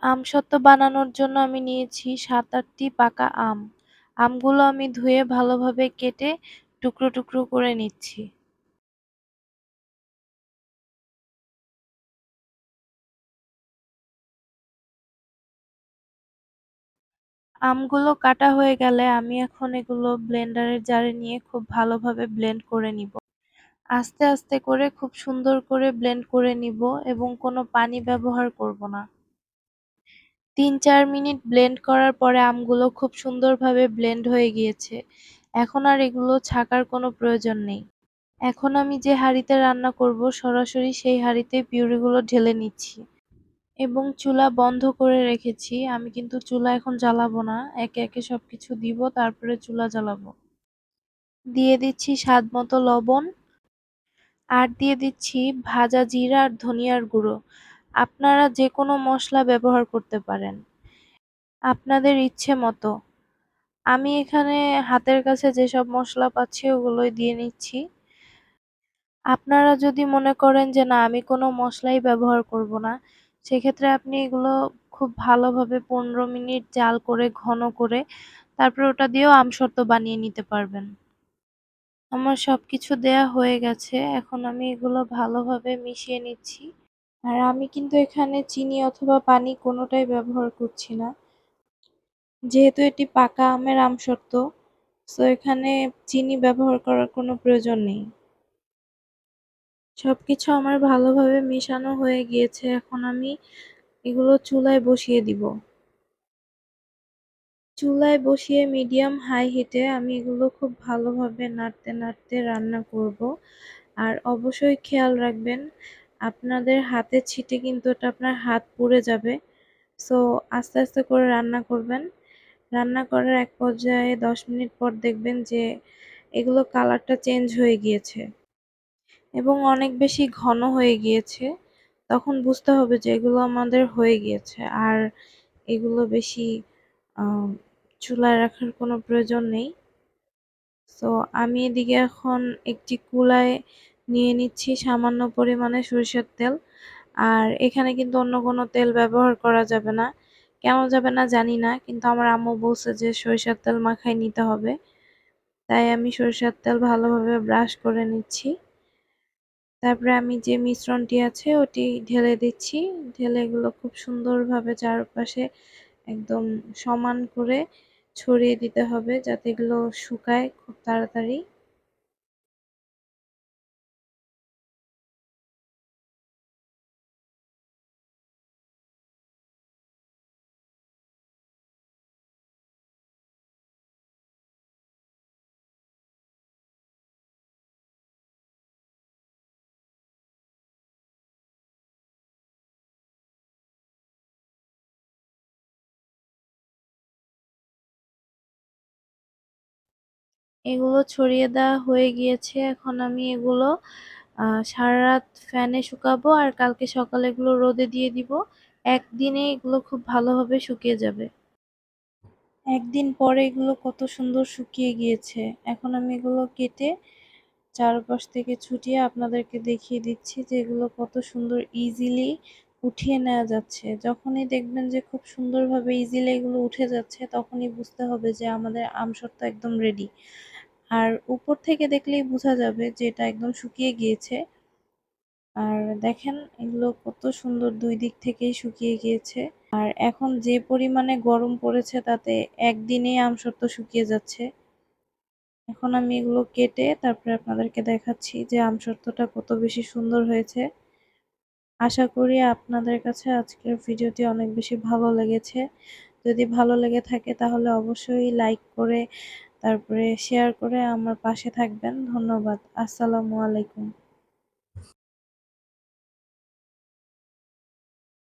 আমসত্ত্ব বানানোর জন্য আমি নিয়েছি ৭-৮টি পাকা আম। আমগুলো আমি ধুয়ে ভালোভাবে কেটে টুকরো, টুকরো করে নিচ্ছি। আমগুলো কাটা হয়ে গেলে আমি এখন এগুলো ব্লেন্ডারের জারে নিয়ে খুব ভালোভাবে ব্লেন্ড করে নিব। আস্তে, আস্তে করে খুব সুন্দর করে ব্লেন্ড করে নিব এবং কোনো পানি ব্যবহার করব না। ৩-৪ মিনিট ব্লেন্ড করার পরে আমগুলো খুব সুন্দরভাবে ব্লেন্ড হয়ে গিয়েছে। এখন আর এগুলো ছাঁকার কোনো প্রয়োজন নেই। এখন আমি যে হাঁড়িতে রান্না করব সরাসরি সেই হাঁড়িতেই পিউরিগুলো ঢেলে নিচ্ছি এবং চুলা বন্ধ করে রেখেছি। আমি কিন্তু চুলা এখন জ্বালাবো না। একে, একে সবকিছু দিব তারপরে চুলা জ্বালাবো। দিয়ে দিচ্ছি স্বাদমতো লবণ আর দিয়ে দিচ্ছি ভাজা জিরা আর ধনিয়ার গুঁড়ো। আপনারা যেকোনো মসলা ব্যবহার করতে পারেন, আপনাদের ইচ্ছে মতো। আমি এখানে হাতের কাছে যেসব মসলা পাচ্ছি ওগুলোই দিয়ে নিচ্ছি। আপনারা যদি মনে করেন যে না আমি কোনো মসলাই ব্যবহার করব না, সেক্ষেত্রে আপনি এগুলো খুব ভালোভাবে ১৫ মিনিট জাল করে ঘন করে তারপরে ওটা দিয়েও আমসত্ত্ব বানিয়ে নিতে পারবেন। আমার সবকিছু দেয়া হয়ে গেছে। এখন আমি এগুলো ভালোভাবে মিশিয়ে নিচ্ছি। আর আমি কিন্তু এখানে চিনি অথবা পানি কোনোটাই ব্যবহার করছি না। যেহেতু এটি পাকা আমের আমসত্ত্ব, সো এখানে চিনি ব্যবহার করার কোনো প্রয়োজন নেই। সবকিছু আমার ভালোভাবে মেশানো হয়ে গিয়েছে। এখন আমি এগুলো চুলায় বসিয়ে দিব। চুলায় বসিয়ে মিডিয়াম হাই হিটে আমি এগুলো খুব ভালোভাবে নাড়তে, নাড়তে রান্না করব। আর অবশ্যই খেয়াল রাখবেন আপনাদের হাতের ছিটে কিন্তু এটা আপনার হাত পুড়ে যাবে। সো আস্তে, আস্তে করে রান্না করবেন। রান্না করার এক পর্যায়ে ১০ মিনিট পর দেখবেন যে এগুলো কালারটা চেঞ্জ হয়ে গিয়েছে এবং অনেক বেশি ঘন হয়ে গিয়েছে। তখন বুঝতে হবে যে এগুলো আমাদের হয়ে গিয়েছে। আর এগুলো বেশি আ চুলায় রাখার কোনো প্রয়োজন নেই। সো আমি এদিকে এখন একটি কুলায় নিয়ে নিচ্ছি সামান্য পরিমাণে সরিষার তেল। আর এখানে কিন্তু অন্য কোনো তেল ব্যবহার করা যাবে না। কেন যাবে না জানি না। কিন্তু আমার আম্মু বলছে যে সরিষার তেল মাখায় নিতে হবে। তাই আমি সরিষার তেল ভালোভাবে ব্রাশ করে নিচ্ছি। তারপরে আমি যে মিশ্রণটি আছে ওটি ঢেলে দিচ্ছি। ঢেলে এগুলো খুব সুন্দরভাবে চারপাশে একদম সমান করে ছড়িয়ে দিতে হবে যাতে এগুলো শুকায় খুব তাড়াতাড়ি। এগুলো ছড়িয়ে দেওয়া হয়ে গিয়েছে। এখন আমি এগুলো সারারাত ফ্যানে শুকাবো আর কালকে সকালে এগুলো রোদে দিয়ে দিব। একদিনে এগুলো খুব ভালোভাবে শুকিয়ে যাবে। একদিন পরে এগুলো কত সুন্দর শুকিয়ে গিয়েছে। এখন আমি এগুলো কেটে চারপাশ থেকে ছুটিয়ে আপনাদেরকে দেখিয়ে দিচ্ছি যে এগুলো কত সুন্দর ইজিলি উঠিয়ে নেওয়া যাচ্ছে। যখনই দেখবেন যে খুব সুন্দরভাবে ইজিলি এগুলো উঠে যাচ্ছে তখনই বুঝতে হবে যে আমাদের আমসত্ত্ব একদম রেডি। আর উপর থেকে দেখলেই বোঝা যাবে যে এটা একদম শুকিয়ে গিয়েছে। আর দেখেন এগুলো কত সুন্দর ২ দিক থেকেই শুকিয়ে গিয়েছে। আর এখন যে পরিমাণে গরম পড়েছে তাতে একদিনেই আমসত্ত্ব শুকিয়ে যাচ্ছে। এখন আমি এগুলো কেটে তারপরে আপনাদেরকে দেখাচ্ছি যে আমসত্ত্বটা কত বেশি সুন্দর হয়েছে। আশা করি আপনাদের কাছে আজকের ভিডিওটি অনেক বেশি ভালো লেগেছে। যদি ভালো লেগে থাকে তাহলে অবশ্যই লাইক করে তারপরে শেয়ার করে আমার পাশে থাকবেন। ধন্যবাদ। আসসালামু আলাইকুম।